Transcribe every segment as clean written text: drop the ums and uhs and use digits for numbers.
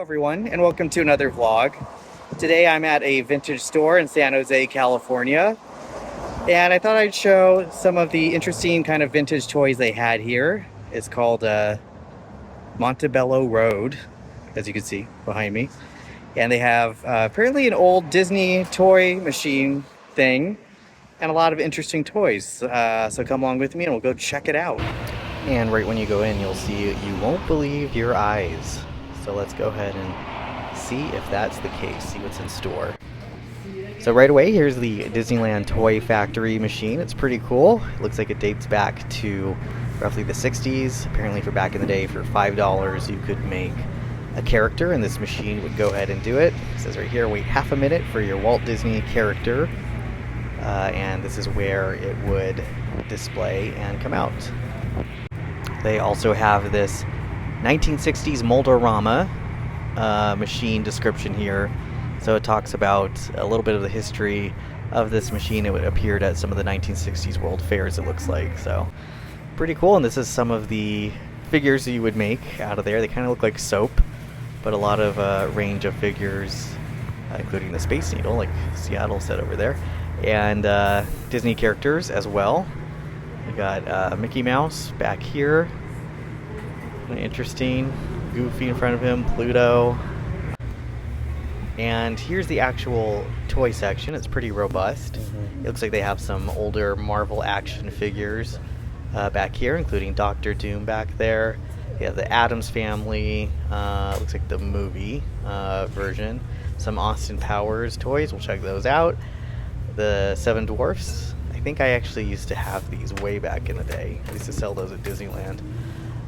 everyone, and welcome to another vlog. Today I'm at a vintage store in San Jose, California, and I thought I'd show some of the interesting kind of vintage toys they had here. It's called Montebello Road, as you can see behind me. And they have apparently an old Disney toy machine thing and a lot of interesting toys. So come along with me and we'll go check it out. And right when you go in, you'll see you won't believe your eyes. So let's go ahead and see if that's the case, see what's in store. So right away, here's the Disneyland Toy Factory machine. It's pretty cool. It looks like it dates back to roughly the 60s. Apparently for back in the day, for $5, you could make a character, and this machine would go ahead and do it. It says right here, wait half a minute for your Walt Disney character. And this is where it would display and come out. They also have this 1960s Mold-O-Rama machine description here. So it talks about a little bit of the history of this machine. It appeared at some of the 1960s World Fairs, it looks like. So pretty cool. And this is some of the figures that you would make out of there. They kind of look like soap, but a lot of range of figures, including the Space Needle, like Seattle said over there, and Disney characters as well. We got Mickey Mouse back here. Interesting. Goofy in front of him, Pluto. And here's the actual toy section. It's pretty robust. It looks like they have some older Marvel action figures back here, including Doctor Doom back there. They have the Addams Family. Looks like the movie version. Some Austin Powers toys. We'll check those out. The Seven Dwarfs. I think I actually used to have these way back in the day. I used to sell those at Disneyland.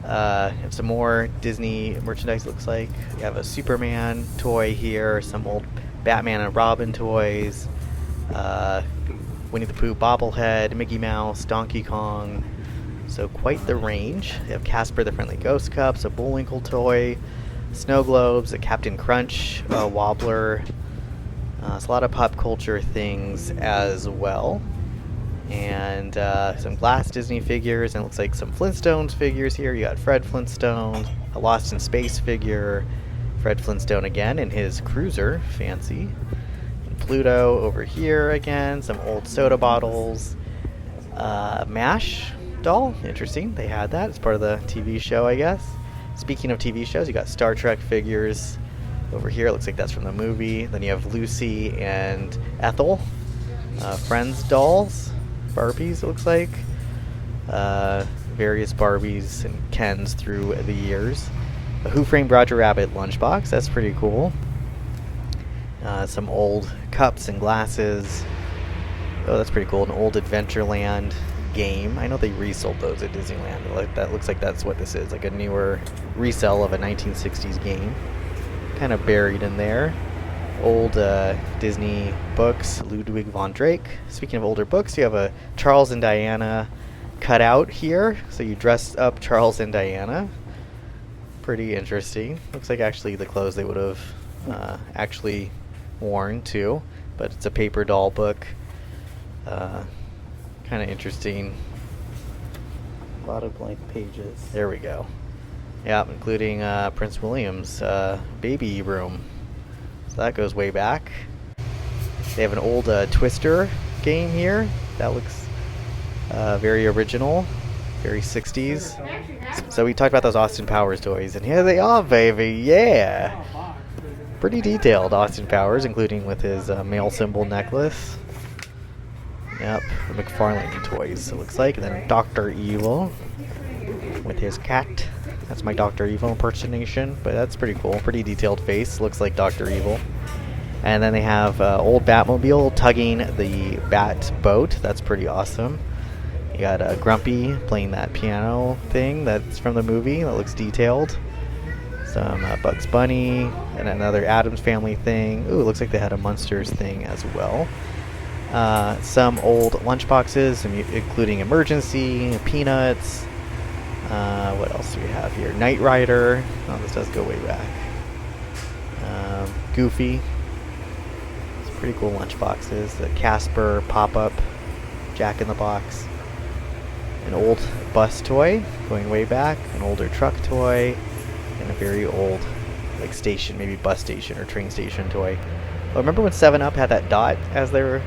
Have some more Disney merchandise, looks like. We have a Superman toy here, some old Batman and Robin toys, Winnie the Pooh bobblehead, Mickey Mouse, Donkey Kong. So quite the range. They have Casper the Friendly Ghost Cups, a Bullwinkle toy, snow globes, a Captain Crunch wobbler. It's a lot of pop culture things as well. And some glass Disney figures, and it looks like some Flintstones figures here. You got Fred Flintstone, a Lost in Space figure, Fred Flintstone again in his cruiser, fancy. And Pluto over here again, some old soda bottles, MASH doll, interesting, they had that. It's part of the TV show, I guess. Speaking of TV shows, you got Star Trek figures over here. It looks like that's from the movie. Then you have Lucy and Ethel, Friends dolls. Barbies, it looks like. Various Barbies and Kens through the years. A Who Framed Roger Rabbit lunchbox, that's pretty cool. Some old cups and glasses. Oh, that's pretty cool. An old Adventureland game. I know they resold those at Disneyland. That looks like that's what this is, like a newer resell of a 1960s game. Kind of buried in there. Old Disney books, Ludwig von Drake. Speaking of older books, you have a Charles and Diana cutout here. So you dress up Charles and Diana. Pretty interesting. Looks like actually the clothes they would have actually worn too. But it's a paper doll book. Kind of interesting. A lot of blank pages. There we go. Yeah, including Prince William's baby room. So that goes way back. They have an old Twister game here. That looks very original, very 60s. So we talked about those Austin Powers toys, and here they are, baby, yeah! Pretty detailed Austin Powers, including with his male symbol necklace. Yep, the McFarlane toys, it looks like. And then Dr. Evil with his cat. That's my Dr. Evil impersonation, but that's pretty cool. Pretty detailed face, looks like Dr. Evil. And then they have old Batmobile tugging the Bat boat. That's pretty awesome. You got Grumpy playing that piano thing that's from the movie. That looks detailed. Some Bugs Bunny and another Addams Family thing. Ooh, looks like they had a Munsters thing as well. Some old lunchboxes, including Emergency, Peanuts. What else do we have here? Knight Rider. Oh, this does go way back. Goofy. It's pretty cool lunchboxes. The Casper pop-up, Jack in the Box. An old bus toy, going way back. An older truck toy. And a very old like station, maybe bus station or train station toy. Oh, remember when 7-Up had that dot as their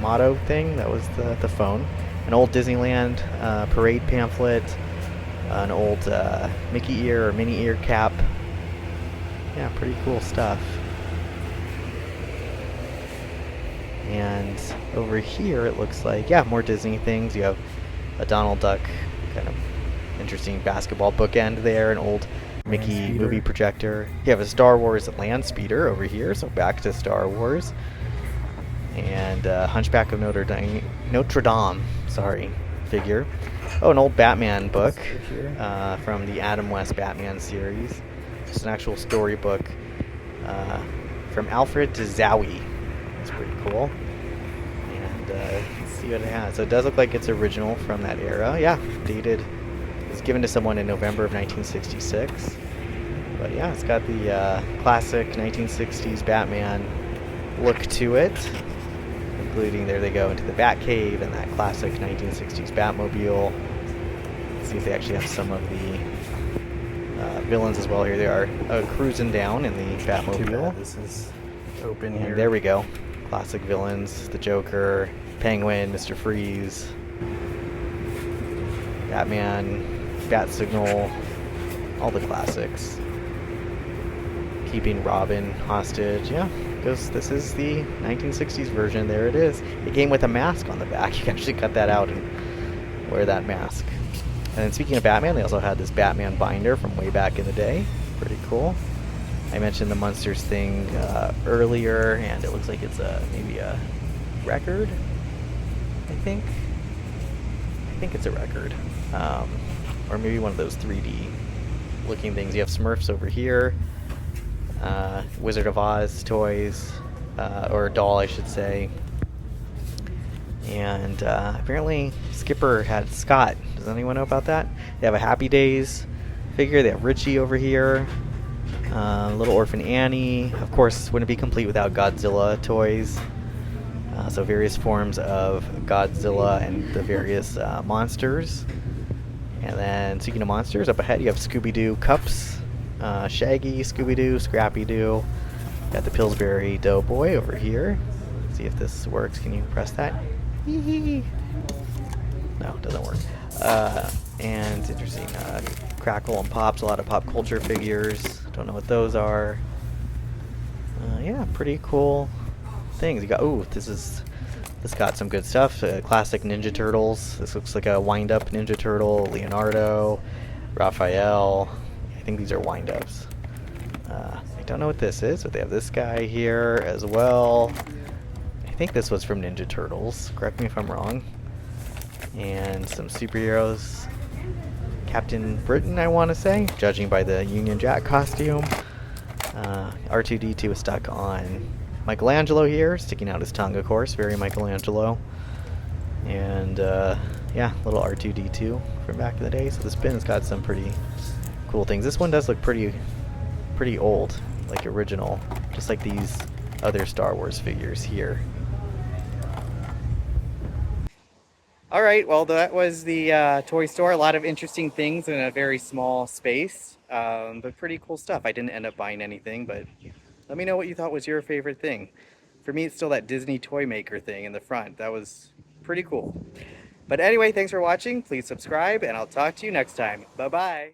motto thing? That was the phone. An old Disneyland parade pamphlet, an old Mickey ear or Minnie ear cap. Yeah, pretty cool stuff. And over here it looks like, yeah, more Disney things. You have a Donald Duck kind of interesting basketball bookend there, an old Mickey movie projector. You have a Star Wars land speeder over here, so back to Star Wars. And Hunchback of Notre Dame, sorry, figure. Oh, an old Batman book from the Adam West Batman series. It's an actual storybook from Alfred to Zowie. It's pretty cool. And let's see what it has. So it does look like it's original from that era. Yeah, dated. It was given to someone in November of 1966. But yeah, it's got the classic 1960s Batman look to it, including, there they go, into the Batcave and that classic 1960s Batmobile. Let's see if they actually have some of the villains as well. Here they are cruising down in the Batmobile. This is open And here. there we go. Classic villains, the Joker, Penguin, Mr. Freeze, Batman, Bat Signal, all the classics. Keeping Robin hostage. Yeah, this is the 1960s version. There it is. It came with a mask on the back. You can actually cut that out and wear that mask. And then speaking of Batman, they also had this Batman binder from way back in the day. Pretty cool. I mentioned the Munsters thing earlier, and it looks like it's maybe a record, I think. I think it's a record. Or maybe one of those 3D looking things. You have Smurfs over here. Wizard of Oz toys, or doll, I should say. And apparently Skipper had Scott. Does anyone know about that? They have a Happy Days figure. They have Richie over here. Little Orphan Annie. Of course, wouldn't be complete without Godzilla toys. So various forms of Godzilla and the various monsters. And then, speaking of monsters, up ahead you have Scooby-Doo cups. Shaggy, Scooby-Doo, Scrappy-Doo. Got the Pillsbury Doughboy over here. Let's see if this works. Can you press that? No, it doesn't work. And it's interesting. Crackle and Pops, a lot of pop culture figures. Don't know what those are. Yeah, pretty cool things. You got, ooh, this got some good stuff. Classic Ninja Turtles. This looks like a wind-up Ninja Turtle. Leonardo, Raphael. I think these are wind-ups. I don't know what this is, but they have this guy here as well. I think this was from Ninja Turtles. Correct me if I'm wrong. And some superheroes. Captain Britain, I want to say, judging by the Union Jack costume. R2-D2 is stuck on Michelangelo here, sticking out his tongue, of course, very Michelangelo. And yeah, little R2-D2 from back in the day. So this bin has got some pretty cool things. This one does look pretty old, like original, just like these other Star Wars figures here. All right, well, that was the toy store. A lot of interesting things in a very small space, but pretty cool stuff. I didn't end up buying anything, but let me know what you thought was your favorite thing. For me, it's still that Disney Toy Maker thing in the front. That was pretty cool. But anyway, thanks for watching. Please subscribe, and I'll talk to you next time. Bye-bye.